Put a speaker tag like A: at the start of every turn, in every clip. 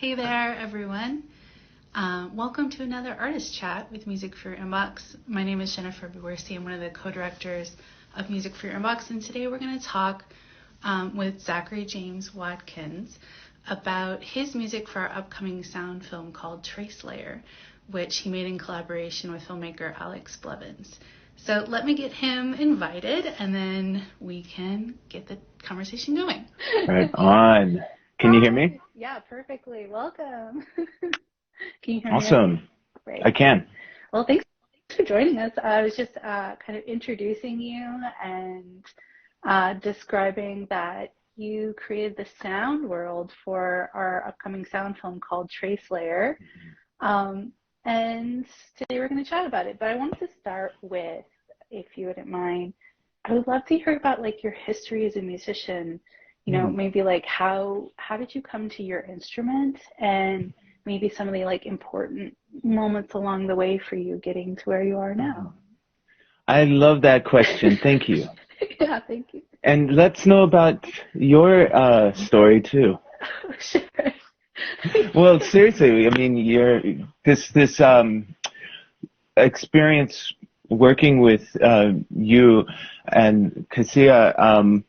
A: Hey there, everyone. Welcome to another Artist Chat with Music for Your Inbox. My name is Jennifer Bewersi. I'm one of the co-directors of Music for Your Inbox, and today we're going to talk with Zachary James Watkins about his music for our upcoming sound film called Trace Layer, which he made in collaboration with filmmaker Alix Blevins. So let me get him invited, and then we can get the conversation going.
B: Right on. Can you hear me?
A: Yeah, perfectly. Welcome. Can you hear me?
B: Awesome.
A: Great.
B: I can.
A: Well, thanks for joining us. I was just kind of introducing you and describing that you created the sound world for our upcoming sound film called Trace Layer. And today we're going to chat about it. But I wanted to start with, if you wouldn't mind, I would love to hear about like your history as a musician. You know, maybe like how did you come to your instrument, and maybe some of the like important moments along the way for you getting to where you are now.
B: I love that question. Thank you.
A: Yeah, thank you. And
B: let's know about your story too.
A: Sure.
B: Well, seriously, I mean, this experience working with you and Cassia,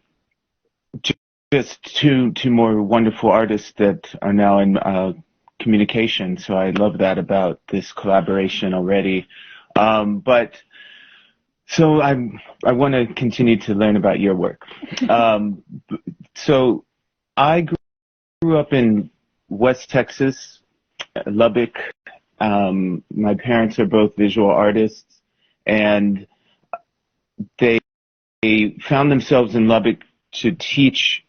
B: just two more wonderful artists that are now in communication. So I love that about this collaboration already. But so I want to continue to learn about your work. So I grew up in West Texas, Lubbock. My parents are both visual artists, and they found themselves in Lubbock to teach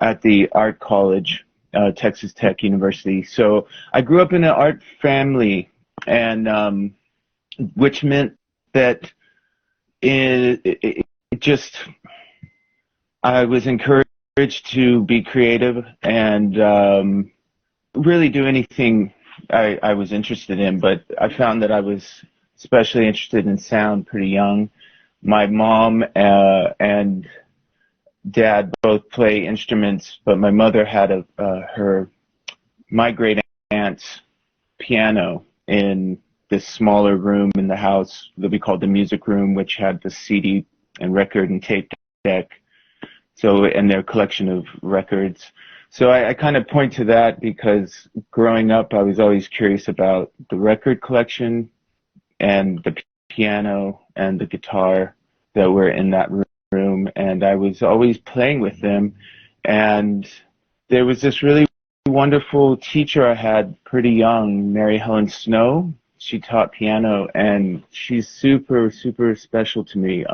B: at the art college, Texas Tech University. So I grew up in an art family, and which meant that I was encouraged to be creative and really do anything I was interested in. But I found that I was especially interested in sound pretty young. My mom and dad both play instruments, but my mother had my great aunt's piano in this smaller room in the house that we called the music room, which had the CD and record and tape deck. So, and their collection of records. So I kind of point to that because growing up, I was always curious about the record collection and the piano and the guitar that were in that room, and I was always playing with them. And there was this really wonderful teacher I had pretty young, Mary Helen Snow. She taught piano, and she's super, super special to me.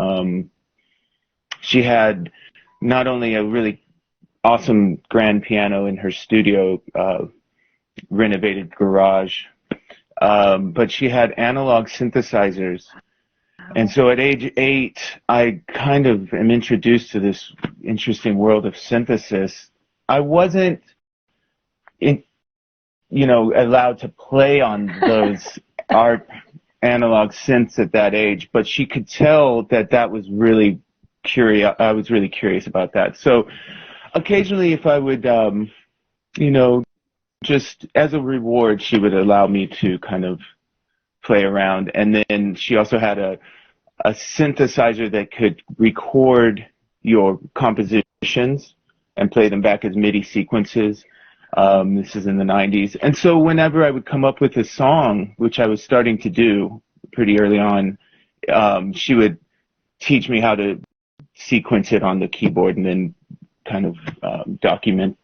B: She had not only a really awesome grand piano in her studio, renovated garage, but she had analog synthesizers. And so at age 8, I kind of am introduced to this interesting world of synthesis. I wasn't, allowed to play on those art analog synths at that age, but she could tell that was really curious. I was really curious about that. So occasionally, if I would, just as a reward, she would allow me to kind of play around. And then she also had a synthesizer that could record your compositions and play them back as MIDI sequences. This is in the 90s. And so whenever I would come up with a song, which I was starting to do pretty early on, she would teach me how to sequence it on the keyboard and then kind of document.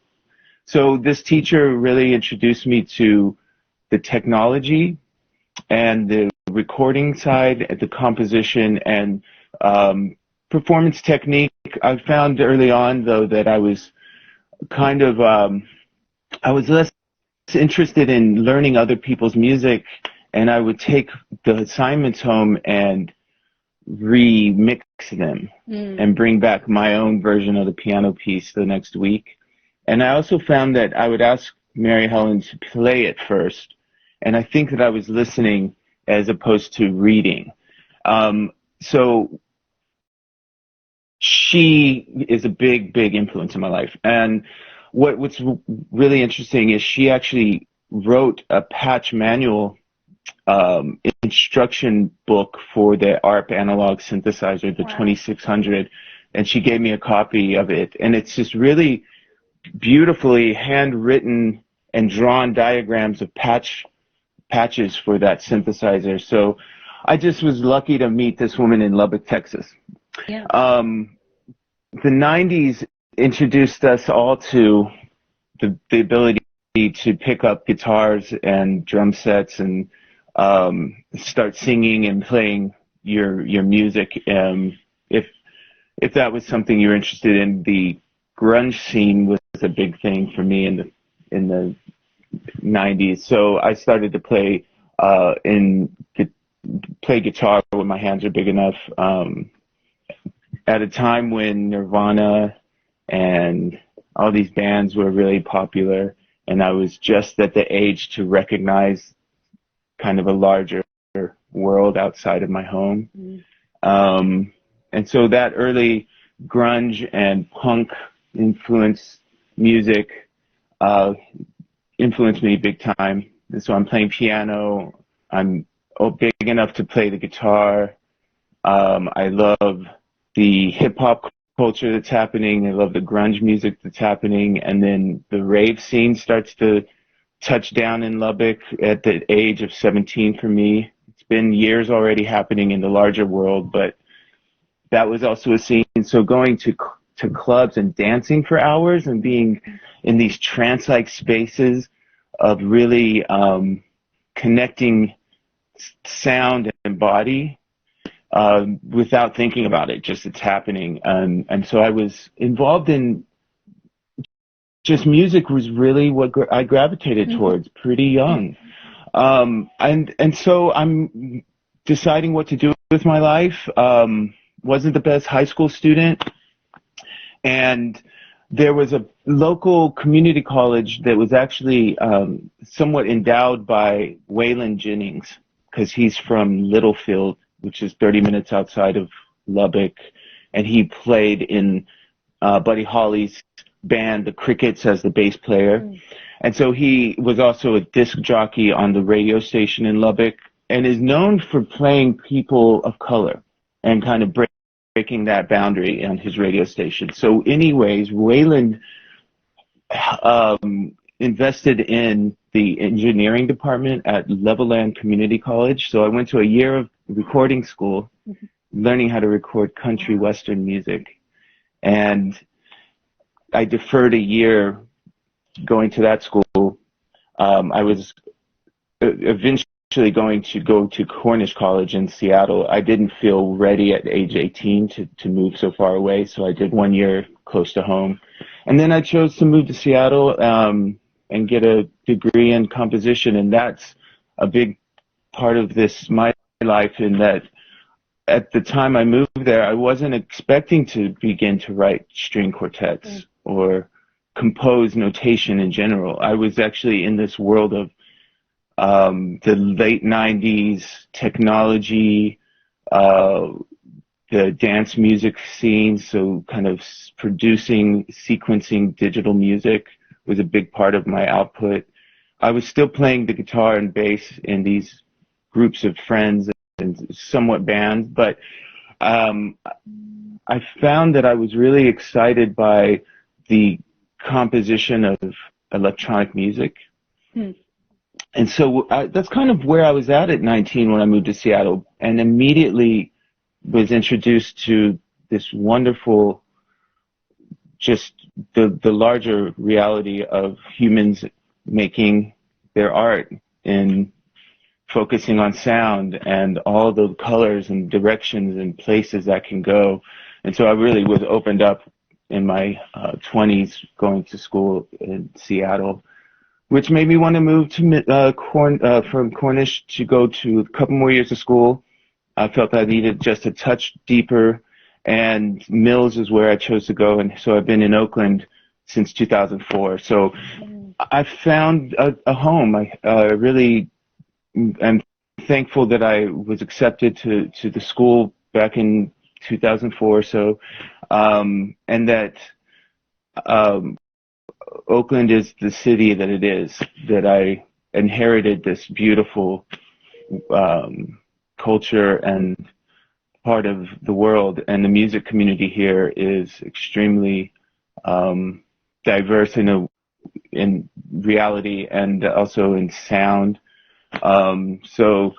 B: So this teacher really introduced me to the technology and the recording side, the composition, and performance technique. I found early on, though, that I was kind of, I was less interested in learning other people's music, and I would take the assignments home and remix them and bring back my own version of the piano piece the next week. And I also found that I would ask Mary Helen to play it first, and I think that I was listening as opposed to reading. So she is a big, big influence in my life. And what's really interesting is she actually wrote a patch manual instruction book for the ARP analog synthesizer, the 2600, and she gave me a copy of it. And it's just really beautifully handwritten and drawn diagrams of patches for that synthesizer. So I just was lucky to meet this woman in Lubbock, Texas.
C: Yeah.
B: The 90s introduced us all to the ability to pick up guitars and drum sets and start singing and playing your music. If that was something you're interested in, the grunge scene was a big thing for me in the 90s. So I started to play guitar when my hands are big enough. At a time when Nirvana and all these bands were really popular, and I was just at the age to recognize kind of a larger world outside of my home. And so that early grunge and punk influenced music influenced me big time. And so I'm playing piano. I'm big enough to play the guitar. I love the hip-hop culture that's happening. I love the grunge music that's happening. And then the rave scene starts to touch down in Lubbock at the age of 17 for me. It's been years already happening in the larger world, but that was also a scene. So going to clubs and dancing for hours and being in these trance-like spaces of really connecting sound and body without thinking about it, just it's happening. And so I was involved in just music was really what I gravitated towards pretty young. And so I'm deciding what to do with my life. Wasn't the best high school student. And there was a local community college that was actually somewhat endowed by Waylon Jennings, because he's from Littlefield, which is 30 minutes outside of Lubbock, and he played in Buddy Holly's band, the Crickets, as the bass player. And so he was also a disc jockey on the radio station in Lubbock and is known for playing people of color and kind of breaking that boundary on his radio station. So anyways, Waylon invested in the engineering department at Levelland Community College. So I went to a year of recording school, learning how to record country western music. And I deferred a year going to that school. I was eventually going to go to Cornish College in Seattle. I didn't feel ready at age 18 to move so far away, so I did 1 year close to home. And then I chose to move to Seattle and get a degree in composition, and that's a big part of my life, in that at the time I moved there, I wasn't expecting to begin to write string quartets or compose notation in general. I was actually in this world of the late 90s technology, the dance music scene, so kind of producing, sequencing digital music was a big part of my output. I was still playing the guitar and bass in these groups of friends and somewhat bands, but I found that I was really excited by the composition of electronic music. And so that's kind of where I was at 19 when I moved to Seattle, and immediately was introduced to this wonderful, just the larger reality of humans making their art and focusing on sound and all the colors and directions and places that can go. And so I really was opened up in my 20s going to school in Seattle, which made me want to move to from Cornish to go to a couple more years of school. I felt I needed just a touch deeper, and Mills is where I chose to go, and so I've been in Oakland since 2004. So I found a home. I really am thankful that I was accepted to the school back in 2004. So, and that Oakland is the city that it is, that I inherited this beautiful culture and part of the world, and the music community here is extremely diverse in reality and also in sound. So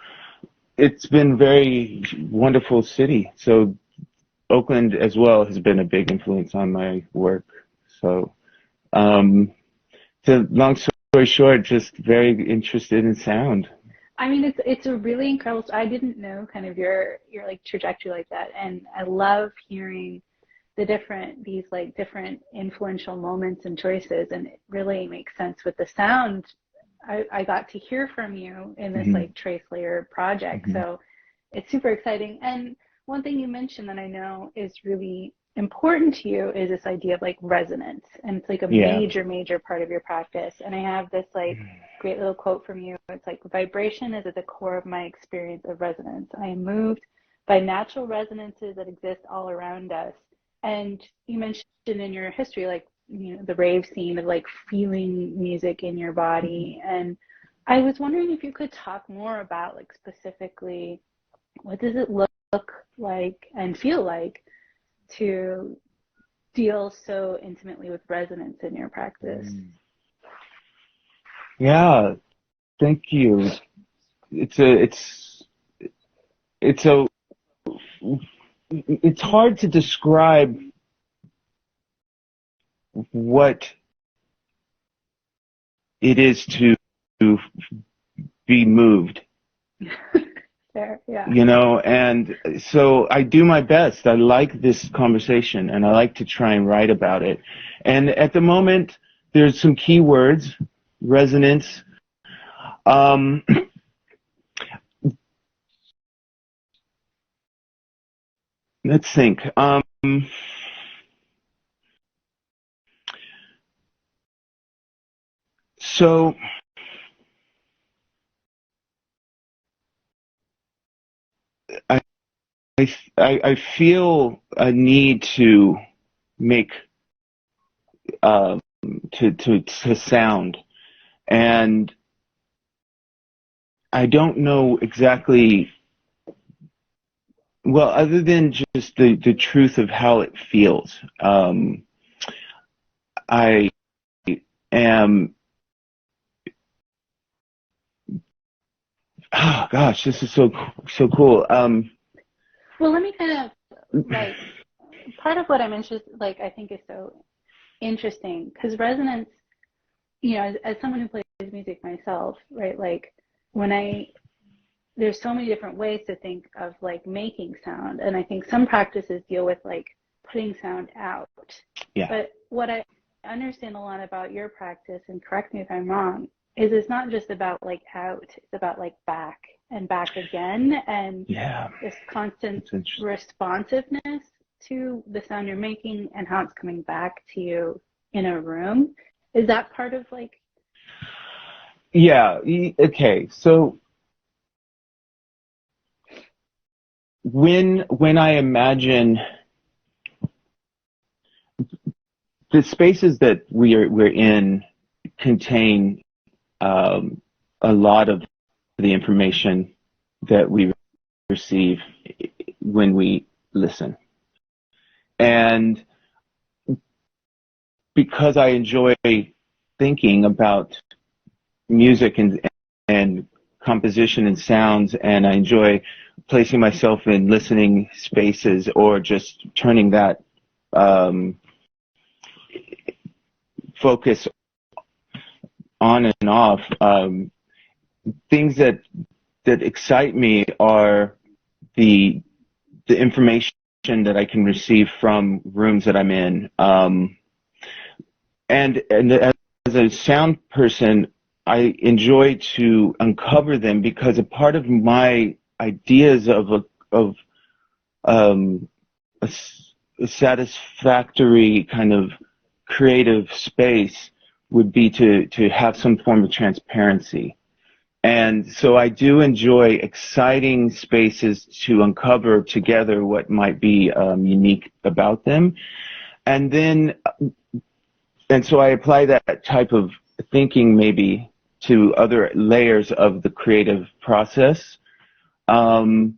B: it's been very wonderful city. So Oakland as well has been a big influence on my work. So, long story short, just very interested in sound.
A: I mean, it's a really incredible. I didn't know kind of your like trajectory like that, and I love hearing these like different influential moments and choices, and it really makes sense with the sound. I got to hear from you in this like trace layer project, so it's super exciting. And one thing you mentioned that I know is really important to you is this idea of like resonance, and it's like a major part of your practice. And I have this like great little quote from you. It's like, vibration is at the core of my experience of resonance. I am moved by natural resonances that exist all around us. And you mentioned in your history, like, you know, the rave scene of like feeling music in your body. And I was wondering if you could talk more about like specifically, what does it look like and feel like to deal so intimately with resonance in your practice?
B: Yeah, thank you. It's hard to describe what it is to be moved.
A: Fair, yeah.
B: You know, and so I do my best. I like this conversation, and I like to try and write about it. And at the moment, there's some key words: resonance. Let's think. So I feel a need to make to sound, and I don't know exactly, well, other than just the truth of how it feels. I am, oh gosh, this is so cool.
A: Well, let me kind of like, part of what I'm interested, like, I think is so interesting, because resonance, you know, as someone who plays music myself, right, like there's so many different ways to think of like making sound, and I think some practices deal with like putting sound out.
B: Yeah.
A: But what I understand a lot about your practice, and correct me if I'm wrong, is it's not just about like out, it's about like back and back again, and this constant responsiveness to the sound you're making and how it's coming back to you in a room. Is that part of like?
B: Yeah. Okay. So when I imagine the spaces that we're in contain a lot of the information that we receive when we listen. And because I enjoy thinking about music and composition and sounds, and I enjoy placing myself in listening spaces or just turning that focus on and off, things that excite me are the information that I can receive from rooms that I'm in. And as a sound person, I enjoy to uncover them, because a part of my ideas of a satisfactory kind of creative space would be to have some form of transparency. And so I do enjoy exciting spaces to uncover together what might be unique about them. And so I apply that type of thinking maybe to other layers of the creative process. And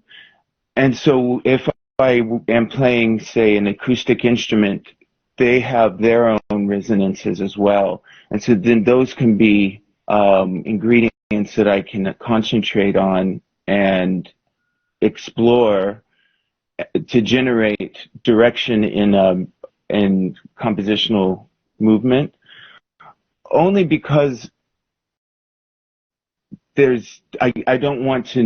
B: so if I am playing, say, an acoustic instrument, they have their own resonances as well. And so then those can be ingredients that I can concentrate on and explore to generate direction in compositional movement, only because I don't want to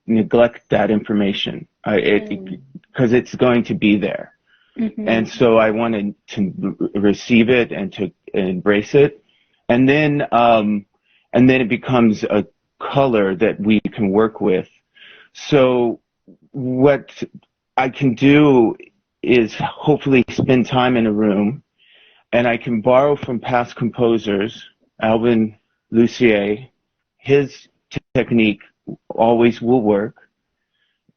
B: neglect that information because it's going to be there. Mm-hmm. And so I wanted to receive it and to embrace it. And then it becomes a color that we can work with. So what I can do is hopefully spend time in a room, and I can borrow from past composers, Alvin Lucier. His technique always will work,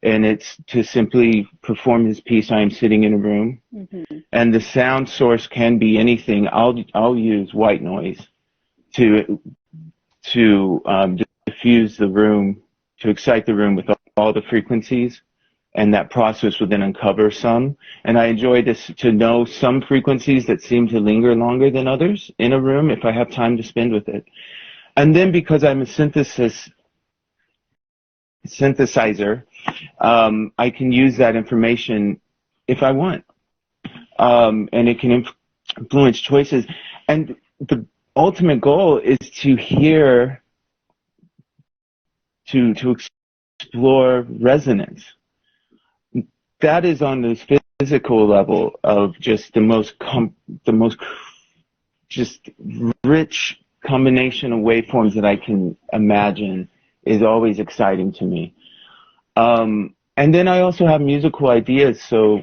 B: and it's to simply perform his piece. I am sitting in a room, mm-hmm. and the sound source can be anything. I'll use white noise to diffuse the room, to excite the room with all the frequencies, and that process will then uncover some. And I enjoy this to know some frequencies that seem to linger longer than others in a room if I have time to spend with it. And then because I'm a synthesizer, I can use that information if I want, and it can influence choices. And the ultimate goal is to hear, to explore resonance. That is on this physical level of just the most just rich combination of waveforms that I can imagine is always exciting to me. And then I also have musical ideas, so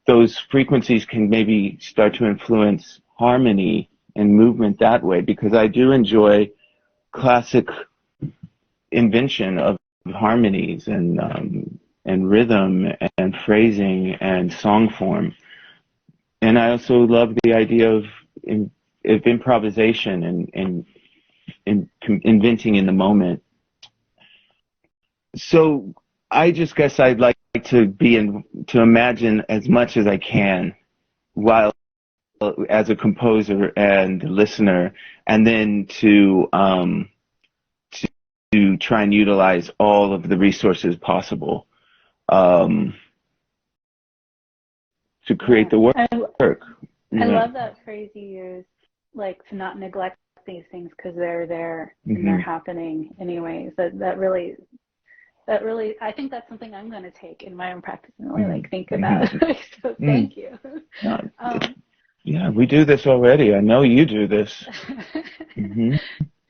B: those frequencies can maybe start to influence harmony and movement that way, because I do enjoy classic invention of harmonies and rhythm and phrasing and song form. And I also love the idea of improvisation and inventing in the moment. So I just guess I'd like to to imagine as much as I can while as a composer and listener, and then to try and utilize all of the resources possible to create the work.
C: I love that phrase you use, like to not neglect these things because they're there and mm-hmm. they're happening anyways. That really, I think that's something I'm going to take in my own practice and really like think about. So thank you.
B: Yeah, we do this already. I know you do this. Mm-hmm.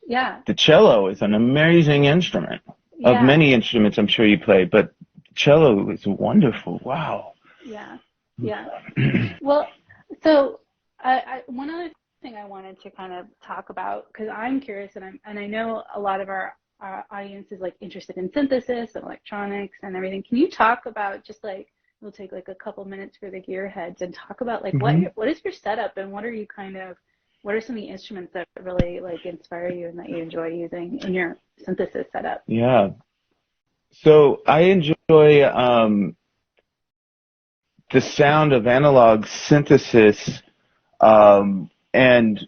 C: Yeah.
B: The cello is an amazing instrument. Of many instruments I'm sure you play, but cello is wonderful. Wow.
C: Yeah. Yeah. Well, so one other thing I wanted to kind of talk about, because I'm curious, and I know a lot of our audience is like interested in synthesis and electronics and everything. Can you talk about, just like, we'll take like a couple minutes for the gearheads and talk about like mm-hmm. what is your setup, and what are some of the instruments that really like inspire you and that you enjoy using in your synthesis setup?
B: Yeah. So I enjoy the sound of analog synthesis, and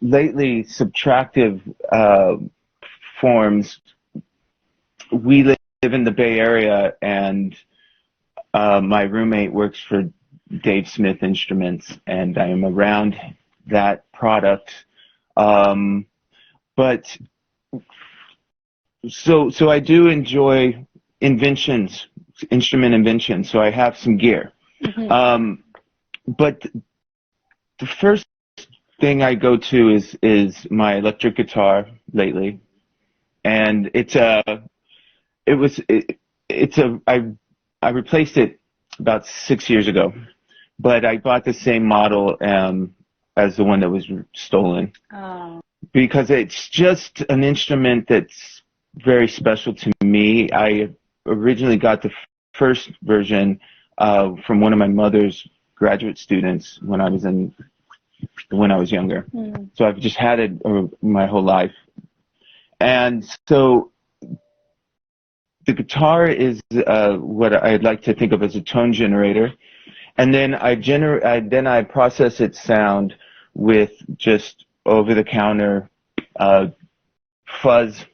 B: lately subtractive forms. We live in the Bay Area, and my roommate works for Dave Smith Instruments, and I am around that product. But so I do enjoy instrument inventions. So I have some gear. Mm-hmm. But the first thing I go to is my electric guitar lately, and I replaced it about 6 years ago, but I bought the same model as the one that was stolen. Oh. Because it's just an instrument that's very special to me. I originally got the first version from one of my mother's graduate students when I was younger. Mm. So I've just had it my whole life. And so the guitar is what I'd like to think of as a tone generator. And then I process its sound with just over-the-counter fuzz.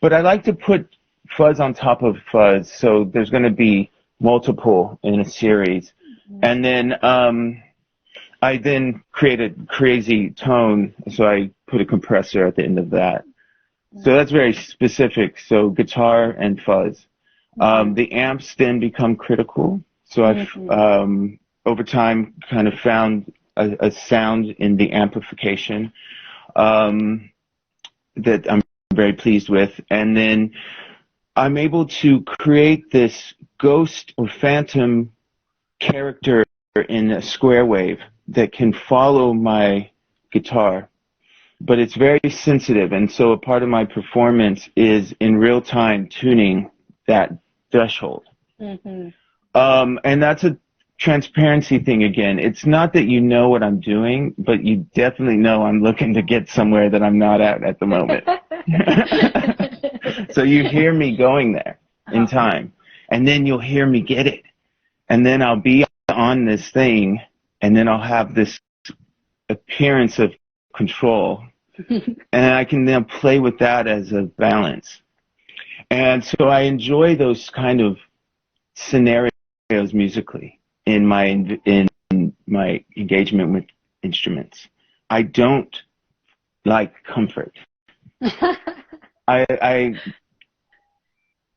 B: But I like to put fuzz on top of fuzz, so there's going to be multiple in a series. Mm-hmm. And then I then create a crazy tone, so I put a compressor at the end of that. Mm-hmm. So that's very specific, so guitar and fuzz. Mm-hmm. The amps then become critical. So I've, over time, kind of found a sound in the amplification that I'm very pleased with. And then I'm able to create this ghost or phantom character in a square wave that can follow my guitar. But it's very sensitive, and so a part of my performance is in real time tuning that threshold. Mm-hmm. And that's a transparency thing again. It's not that you know what I'm doing, but you definitely know I'm looking to get somewhere that I'm not at the moment. So you hear me going there in time, and then you'll hear me get it. And then I'll be on this thing, and then I'll have this appearance of control. And I can then play with that as a balance. And so I enjoy those kind of scenarios musically in my engagement with instruments. I don't like comfort.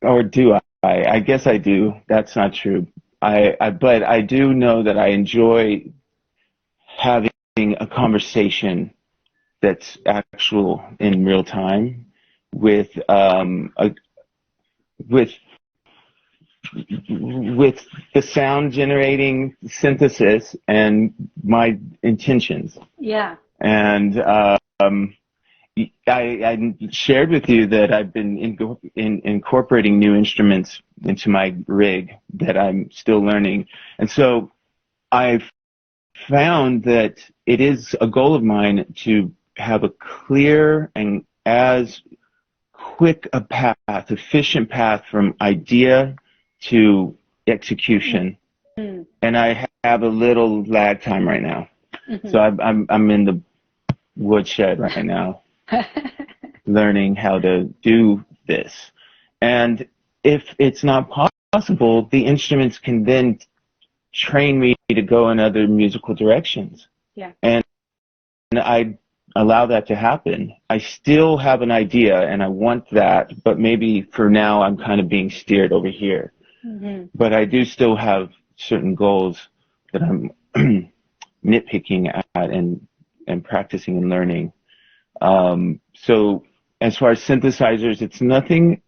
B: Or do I? I guess I do. That's not true. But I do know that I enjoy having a conversation that's actual in real time with the sound generating synthesis and my intentions.
C: Yeah.
B: And I shared with you that I've been incorporating new instruments into my rig that I'm still learning. And so I've found that it is a goal of mine to have a clear and as quick a path, efficient path from idea to execution. Mm-hmm. And I have a little lag time right now. Mm-hmm. So I'm in the woodshed right now learning how to do this. And if it's not possible, the instruments can then train me to go in other musical directions. Yeah. And I allow that to happen. I still have an idea and I want that, but maybe for now I'm kind of being steered over here. Mm-hmm. But I do still have certain goals that I'm nitpicking at and practicing and learning. So as far as synthesizers, it's nothing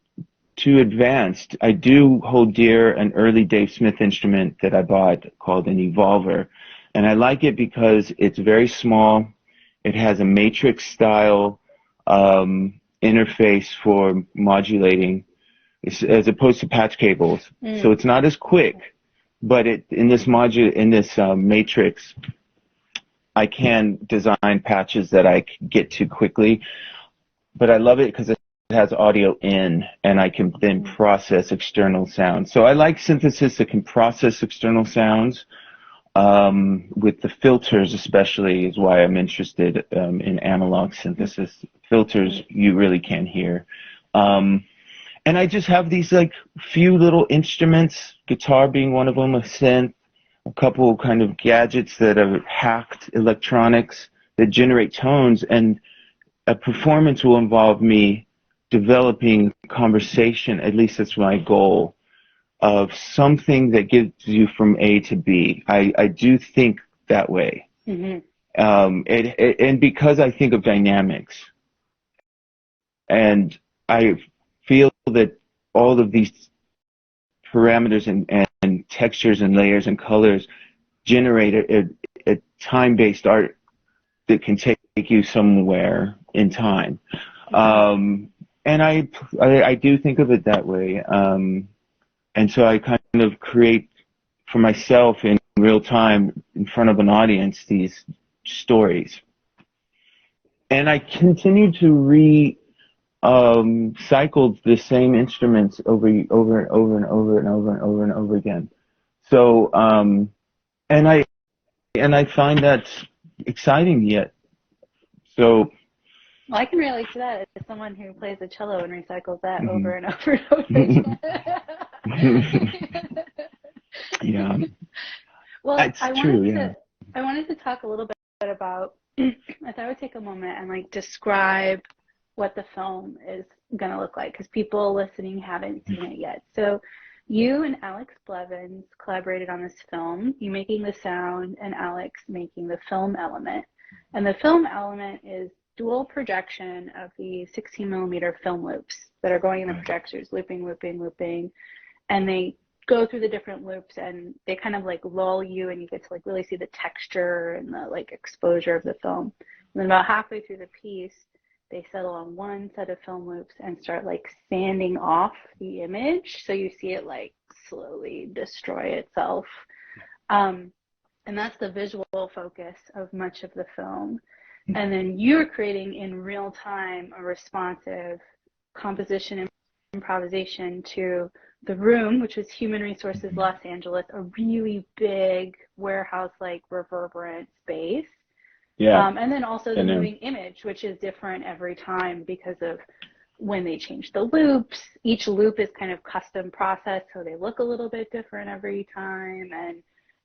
B: too advanced. I do hold dear an early Dave Smith instrument that I bought called an Evolver. And I like it because it's very small. It has a matrix style interface for modulating as opposed to patch cables. So it's not as quick, but in this matrix, I can design patches that I can get to quickly. But I love it because it has audio in, and I can then process external sounds. So I like synthesis that can process external sounds. With the filters especially is why I'm interested in analog synthesis. Filters you really can't hear. And I just have these like few little instruments, guitar being one of them, a synth, a couple kind of gadgets that are hacked electronics that generate tones, and a performance will involve me developing conversation, at least that's my goal, of something that gets you from A to B. I do think that way. Mm-hmm. And because I think of dynamics, and I feel that all of these parameters and textures and layers and colors generate a time-based art that can take you somewhere in time. And I do think of it that way. And so I kind of create for myself in real time in front of an audience these stories. And I continue to cycled the same instruments over and over and over and over and over and over and over again. So and I find that exciting yet. So
C: well, I can relate to that as someone who plays the cello and recycles that
B: mm-hmm.
C: over and over and over again.
B: Yeah.
C: Well,
B: It's true, yeah.
C: I wanted to talk a little bit about, I thought I would take a moment and like describe what the film is going to look like, because people listening haven't seen it yet. So you and Alix Blevins collaborated on this film, you making the sound and Alix making the film element. And the film element is dual projection of the 16 millimeter film loops that are going in the projectors, looping, looping, looping. And they go through the different loops and they kind of like lull you, and you get to like really see the texture and the like exposure of the film. And then about halfway through the piece, they settle on one set of film loops and start like sanding off the image, so you see it like slowly destroy itself. And that's the visual focus of much of the film. And then you're creating in real time a responsive composition and improvisation to The Room, which was Human Resources Los Angeles, a really big warehouse-like reverberant space.
B: Yeah.
C: And then also the moving image, which is different every time because of when they change the loops. Each loop is kind of custom processed, so they look a little bit different every time.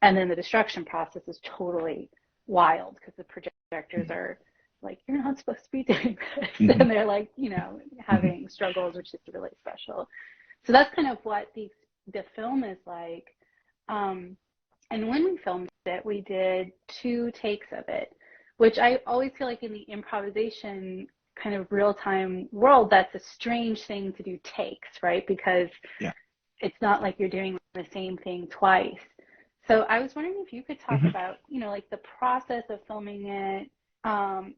C: And then the destruction process is totally wild because the projectors are like, you're not supposed to be doing this. Mm-hmm. And they're like, you know, having struggles, which is really special. So that's kind of what the film is like. And when we filmed it, we did 2 takes of it, which I always feel like in the improvisation kind of real-time world, that's a strange thing to do takes, right? Because it's not like you're doing the same thing twice. So I was wondering if you could talk about, you know, like the process of filming it, and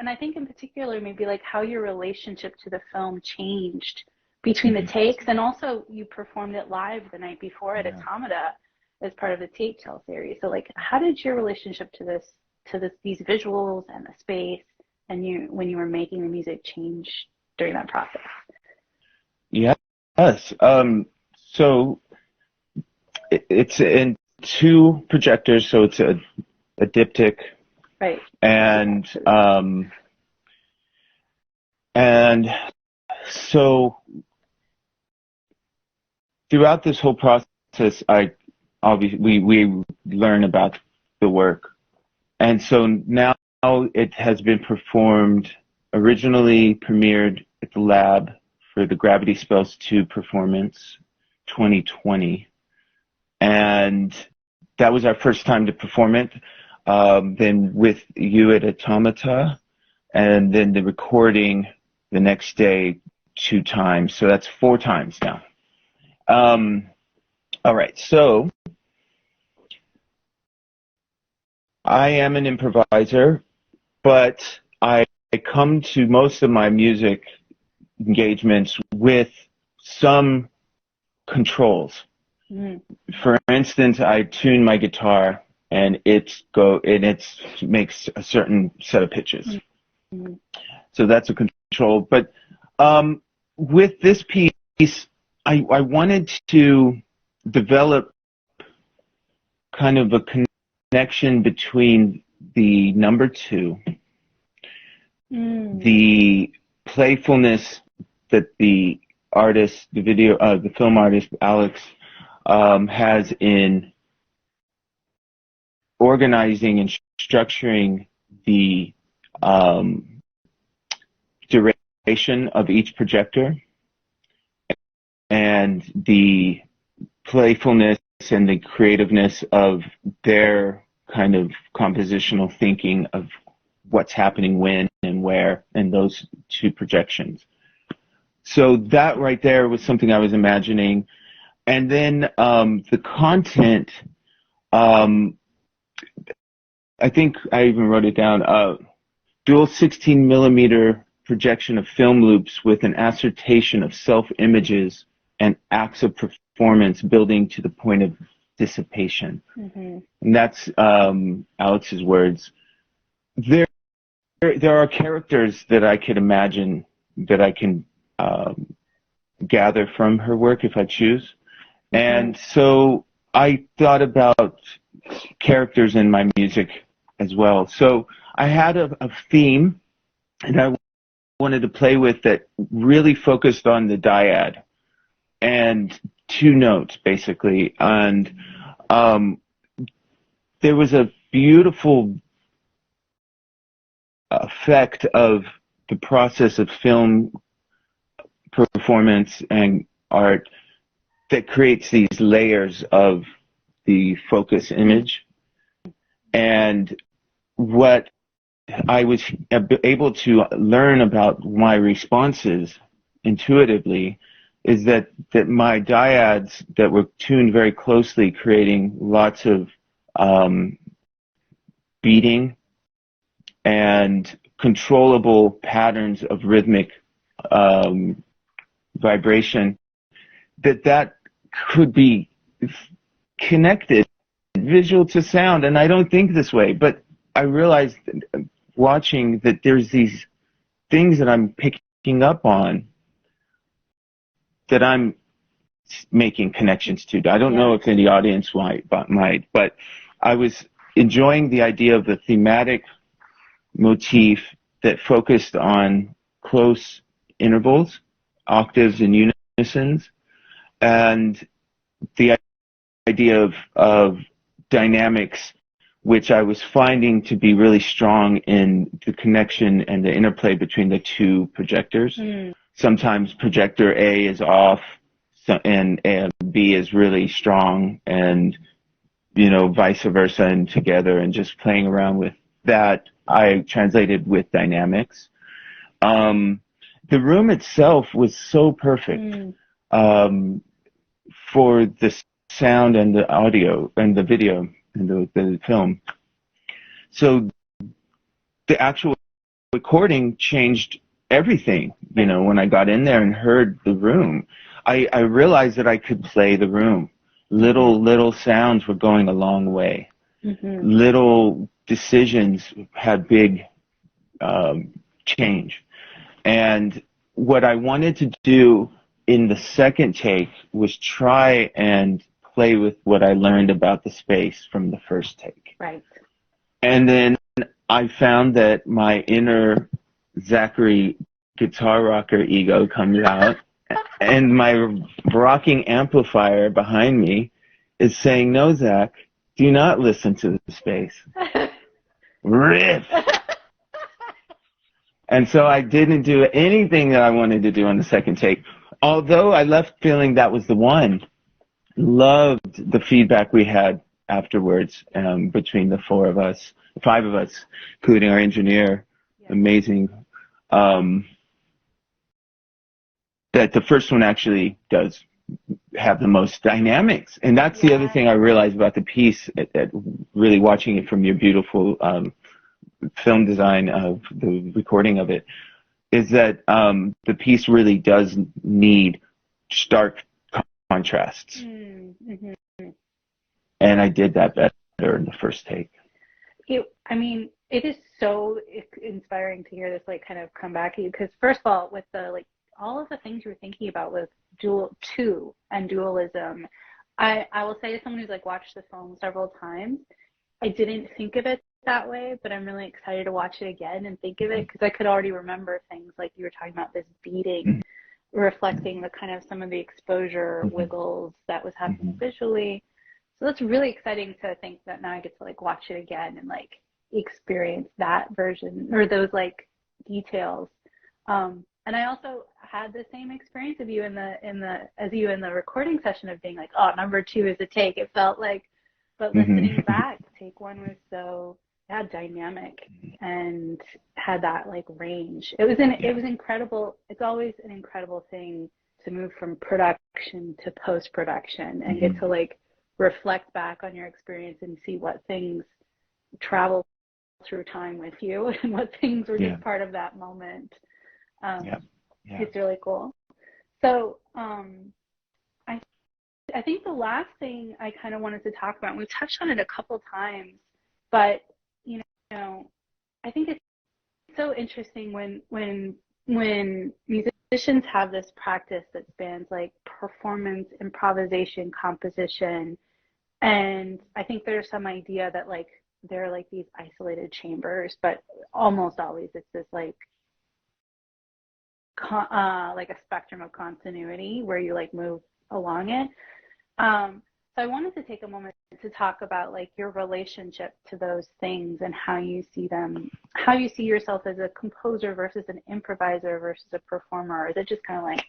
C: I think in particular maybe like how your relationship to the film changed between the takes, and also you performed it live the night before at Automata as part of the Tape Tell series. So like, how did your relationship to these visuals and the space and when you were making the music change during that process?
B: Yes. So it's in 2 projectors, so it's a diptych.
C: Right.
B: And so throughout this whole process, we learn about the work. And so now it has been performed, originally premiered at the lab for the Gravity Spells 2 performance 2020. And that was our first time to perform it. Then with you at Automata, and then the recording the next day 2 times. So that's 4 times now. All right, so I am an improviser, but I come to most of my music engagements with some controls. For instance, I tune my guitar and it makes a certain set of pitches. So that's a control. But with this piece, I wanted to develop kind of a connection between the number 2, the playfulness that the artist, the film artist Alix has in organizing and structuring the duration of each projector, and the playfulness and the creativeness of their kind of compositional thinking of what's happening when and where in those 2 projections. So that right there was something I was imagining. And then the content, I think I even wrote it down, dual 16 millimeter projection of film loops with an assertion of self-images and acts of performance building to the point of dissipation. And that's Alix's words. there are characters that I could imagine that I can gather from her work if I choose. And so I thought about characters in my music as well. So I had a theme and I wanted to play with that really focused on the dyad and two notes, basically. And there was a beautiful effect of the process of film performance and art that creates these layers of the focus image. And what I was able to learn about my responses intuitively is that my dyads that were tuned very closely, creating lots of beating and controllable patterns of rhythmic vibration, that could be connected visual to sound. And I don't think this way, but I realized watching that there's these things that I'm picking up on that I'm making connections to. I don't know if any audience might, but I was enjoying the idea of the thematic motif that focused on close intervals, octaves and unisons, and the idea of dynamics, which I was finding to be really strong in the connection and the interplay between the two projectors. Sometimes projector A is off and B is really strong, and vice versa, and together, and just playing around with that. I translated with dynamics. The room itself was so perfect for the sound and the audio and the video and the film. So the actual recording changed everything. When I got in there and heard the room, I realized that I could play the room. Little sounds were going a long way. Little decisions had big change. And what I wanted to do in the second take was try and play with what I learned about the space from the first take.
C: Right.
B: And then I found that my inner Zachary guitar rocker ego comes out, and my rocking amplifier behind me is saying, "No, Zach, do not listen to the space. Riff." And so I didn't do anything that I wanted to do on the second take, although I left feeling that was the one. Loved the feedback we had afterwards between the five of us, including our engineer. Amazing. That the first one actually does have the most dynamics. And that's the other thing I realized about the piece, at really watching it from your beautiful film design of the recording of it, is that the piece really does need stark contrasts. And I did that better in the first take.
C: It is so inspiring to hear this kind of come back at you, because first of all, with the all of the things you were thinking about with two and dualism, I will say, as someone who's watched the film several times, I didn't think of it that way, but I'm really excited to watch it again and think of it, because I could already remember things like you were talking about, this beating reflecting the kind of some of the exposure wiggles that was happening visually. So that's really exciting to think that now I get to like watch it again and like experience that version or those like details. And I also had the same experience of you in the recording session of being like, oh, number 2 is a take. It felt like, but listening back, take 1 was so dynamic and had that like range. It was incredible. It's always an incredible thing to move from production to post-production and get to like reflect back on your experience and see what things travel through time with you and what things were just part of that moment. It's really cool. So I think the last thing I kind of wanted to talk about, and we touched on it a couple times, but you know, I think it's so interesting when musicians have this practice that spans like performance, improvisation, composition, and I think there's some idea that like they're like these isolated chambers, but almost always it's this like a spectrum of continuity where you like move along it. So I wanted to take a moment to talk about like your relationship to those things and how you see them, how you see yourself as a composer versus an improviser versus a performer. Or is it just kind of like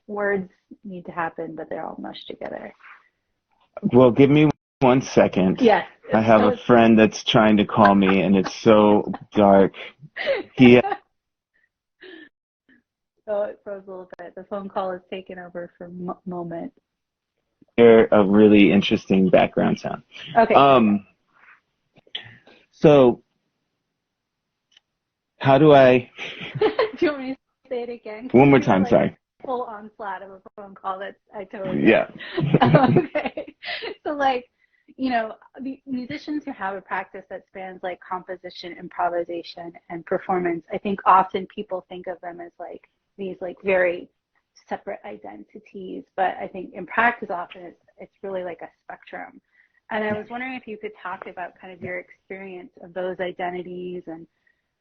C: words need to happen, but they're all mushed together?
B: Well, give me 1 second.
C: Yes.
B: I have a friend that's trying to call me, and it's so dark. He.
C: Oh, it froze a little bit. The phone call is taken over for a moment.
B: Hear a really interesting background sound.
C: Okay.
B: So, how do I?
C: Do you want me to say it again?
B: One more time, sorry.
C: Full onslaught of a phone call that I totally
B: get.
C: Yeah. Okay. So like, you know, the musicians who have a practice that spans like composition, improvisation, and performance, I think often people think of them as like these like very separate identities, but I think in practice often it's really like a spectrum. And I was wondering if you could talk about kind of your experience of those identities, and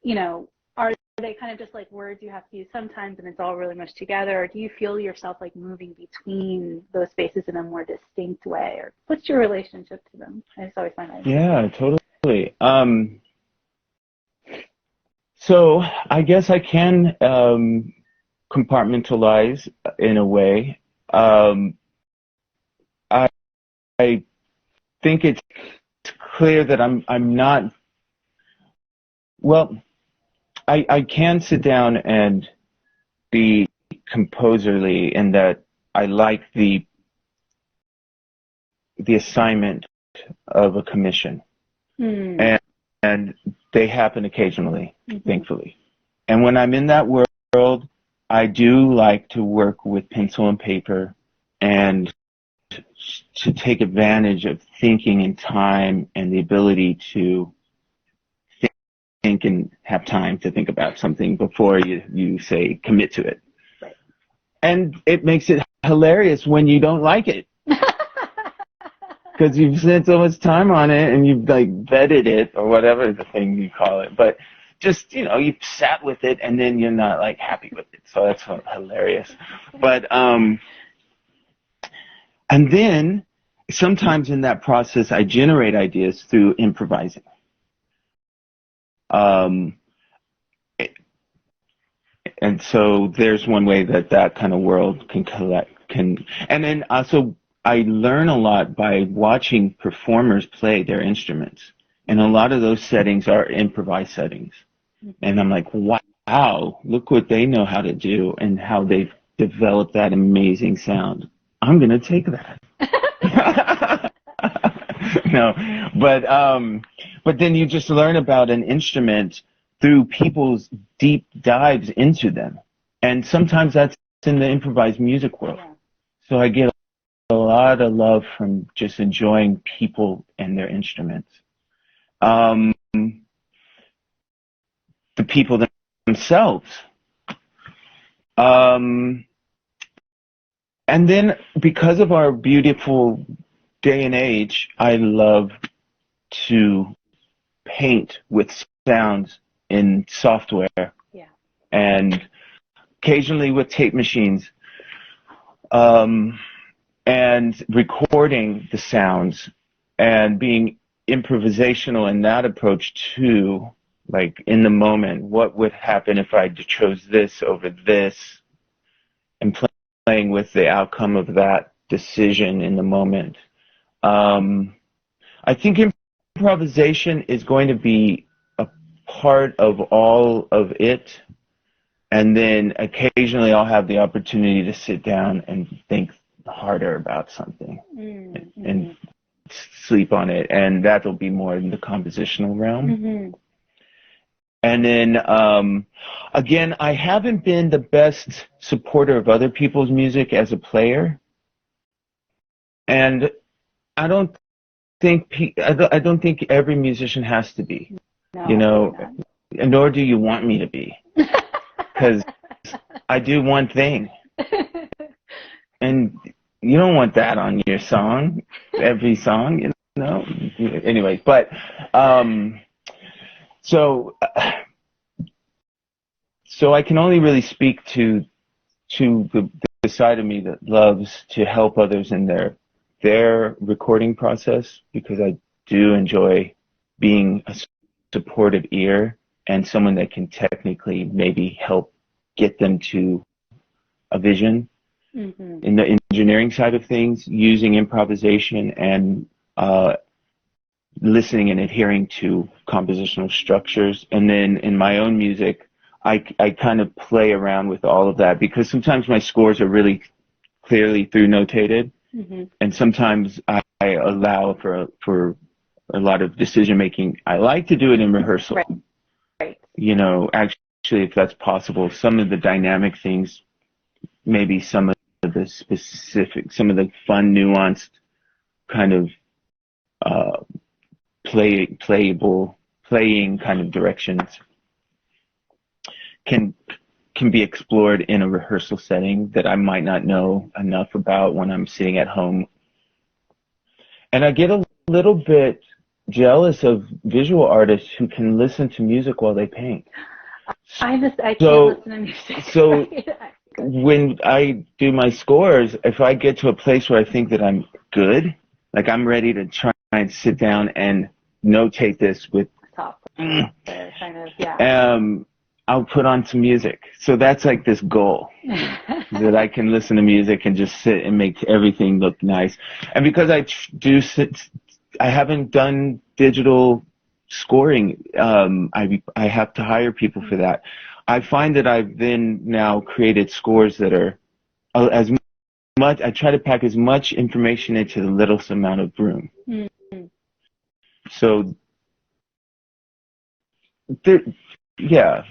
C: you know, are they kind of just like words you have to use sometimes and it's all really mushed together, or do you feel yourself like moving between those spaces in a more distinct way, or what's your relationship to them? I just always find that interesting.
B: Yeah, totally. So I guess I can compartmentalize in a way. I think it's clear that I'm not. Well, I can sit down and be composerly in that I like the assignment of a commission, and they happen occasionally, thankfully. And when I'm in that world, I do like to work with pencil and paper and to take advantage of thinking in time and the ability to think and have time to think about something before you say commit to it.
C: Right.
B: And it makes it hilarious when you don't like it. Because you've spent so much time on it and you've like vetted it or whatever the thing you call it. But just, you know, you've sat with it and then you're not like happy with it. So that's hilarious. But, and then sometimes in that process, I generate ideas through improvising. And so there's one way that kind of world can, and then also I learn a lot by watching performers play their instruments. And a lot of those settings are improvised settings. And I'm like, wow, look what they know how to do and how they've developed that amazing sound. I'm going to take that. No, but then you just learn about an instrument through people's deep dives into them. And sometimes that's in the improvised music world. Yeah. So I get a lot of love from just enjoying people and their instruments. The people themselves. And then because of our beautiful day and age, I love to paint with sounds in software. Yeah. And occasionally with tape machines. And recording the sounds and being improvisational in that approach too, like in the moment, what would happen if I chose this over this, and playing with the outcome of that decision in the moment. I think improvisation is going to be a part of all of it, and then occasionally I'll have the opportunity to sit down and think harder about something and sleep on it, and that'll be more in the compositional realm. And then again, I haven't been the best supporter of other people's music as a player, and I don't think every musician has to be. No, you know, nor do you want me to be, because I do one thing, and you don't want that on your song, every song, you know. Anyway, but so I can only really speak to the side of me that loves to help others in their recording process, because I do enjoy being a supportive ear and someone that can technically maybe help get them to a vision. Mm-hmm. In the engineering side of things, using improvisation and listening and adhering to compositional structures. And then in my own music, I kind of play around with all of that, because sometimes my scores are really clearly through notated, mm-hmm. and sometimes I allow for a lot of decision making. I like to do it in rehearsal. Right. You know, actually, if that's possible, some of the dynamic things, maybe some of the specific, some of the fun, nuanced kind of playing kind of directions can be explored in a rehearsal setting that I might not know enough about when I'm sitting at home. And I get a little bit jealous of visual artists who can listen to music while they paint.
C: I can't listen to music.
B: So when I do my scores, if I get to a place where I think that I'm good, like I'm ready to try and sit down and notate this with
C: kind of, yeah.
B: I'll put on some music. So that's like this goal, that I can listen to music and just sit and make everything look nice. And because I haven't done digital scoring, I have to hire people for that. I find that I've then now created scores that are as much, I try to pack as much information into the littlest amount of room. Mm-hmm. So, yeah.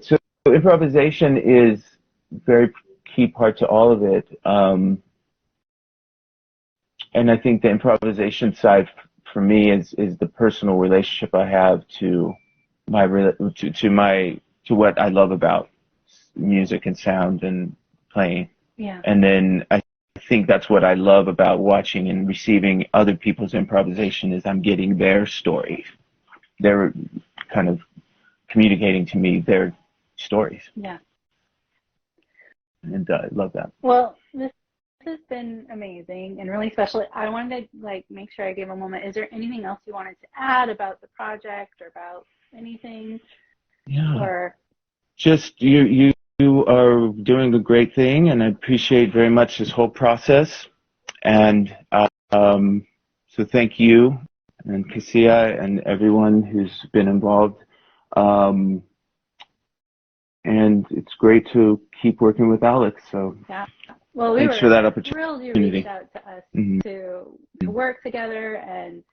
B: So improvisation is a very key part to all of it. And I think the improvisation side for me is the personal relationship I have to what I love about music and sound and playing.
C: Yeah.
B: And then I think that's what I love about watching and receiving other people's improvisation, is I'm getting their stories. They're kind of communicating to me their stories.
C: Yeah.
B: And I love that.
C: Well, this has been amazing and really special. I wanted to make sure I gave a moment. Is there anything else you wanted to add about the project or about anything?
B: Yeah.
C: Or
B: just you are doing a great thing, and I appreciate very much this whole process. And so thank you and Cassia and everyone who's been involved. And it's great to keep working with Alix. So
C: yeah. Well,
B: thanks for that opportunity.
C: Thrilled you reached out to us, mm-hmm. to work together, and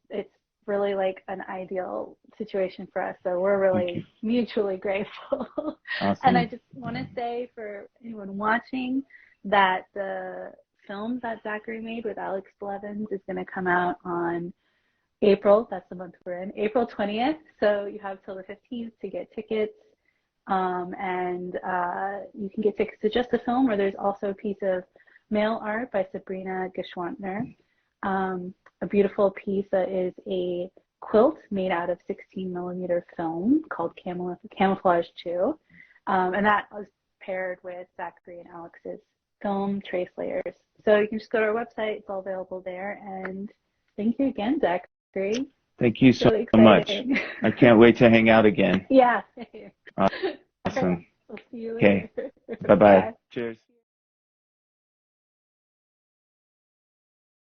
C: it's really like an ideal situation for us. So we're really mutually grateful.
B: Awesome.
C: And I just want to say for anyone watching that the film that Zachary made with Alix Blevins is going to come out on April. That's the month we're in, April 20th. So you have till the 15th to get tickets. And you can get tickets to just the film, or there's also a piece of mail art by Sabrina Geschwantner, a beautiful piece that is a quilt made out of 16mm film called Camouflage 2, and that was paired with Zachary and Alix's film Trace Layers. So you can just go to our website, it's all available there. And thank you again, Zachary.
B: Thank you so much. I can't wait to hang out again.
C: Yeah.
B: Awesome.
C: We'll see you later.
B: Okay. Bye-bye. Cheers.